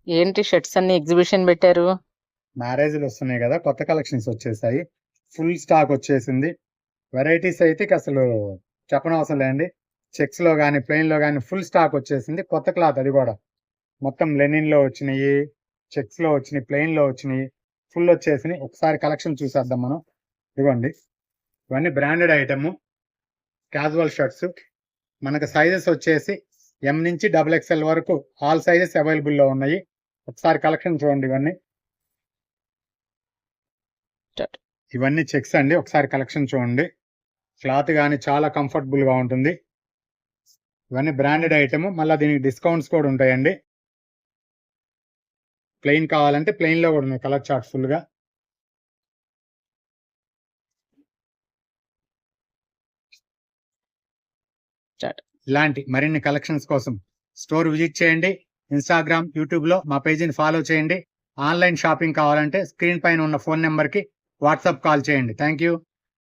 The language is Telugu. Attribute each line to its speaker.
Speaker 1: ఏంటి షర్ట్స్ అన్ని ఎగ్జిబిషన్ పెట్టారు?
Speaker 2: మ్యారేజ్లు వస్తున్నాయి కదా, కొత్త కలెక్షన్స్ వచ్చేసాయి. ఫుల్ స్టాక్ వచ్చేసింది. వెరైటీస్ అయితే ఇక అసలు చెప్పనవసరం లేండి. చెక్స్ లో కానీ ప్లెయిన్ లో కానీ ఫుల్ స్టాక్ వచ్చేసింది. కొత్త క్లాత్ అది కూడా మొత్తం లెనిన్ లో వచ్చినాయి, చెక్స్ లో వచ్చినాయి, ప్లెయిన్ లో వచ్చినాయి, ఫుల్ వచ్చేసినాయి. ఒకసారి కలెక్షన్ చూసేద్దాం మనం. ఇవ్వండి, ఇవన్నీ బ్రాండెడ్ ఐటమ్ క్యాజువల్ షర్ట్స్. మనకు సైజెస్ వచ్చేసి ఎం నుంచి XXL వరకు ఆల్ సైజెస్ అవైలబుల్ లో ఉన్నాయి. ఒకసారి కలెక్షన్ చూడండి. ఇవన్నీ చెక్స్ అండి. ఒకసారి కలెక్షన్ చూడండి. క్లాత్ కానీ చాలా కంఫర్టబుల్ గా ఉంటుంది. ఇవన్నీ బ్రాండెడ్ ఐటమ్. మళ్ళీ దీనికి డిస్కౌంట్స్ కూడా ఉంటాయండి. ప్లెయిన్ కావాలంటే ప్లెయిన్ లో కూడా ఉన్నాయి కలర్ చార్ట్ ఫుల్ గా. ఇలాంటి మరిన్ని కలెక్షన్స్ కోసం స్టోర్ విజిట్ చేయండి. ఇన్స్టాగ్రామ్, యూట్యూబ్ లో మా పేజీని ఫాలో చేయండి. ఆన్లైన్ షాపింగ్ కావాలంటే స్క్రీన్ పైన ఉన్న ఫోన్ నెంబర్ కి వాట్సాప్ కాల్ చేయండి. Thank you.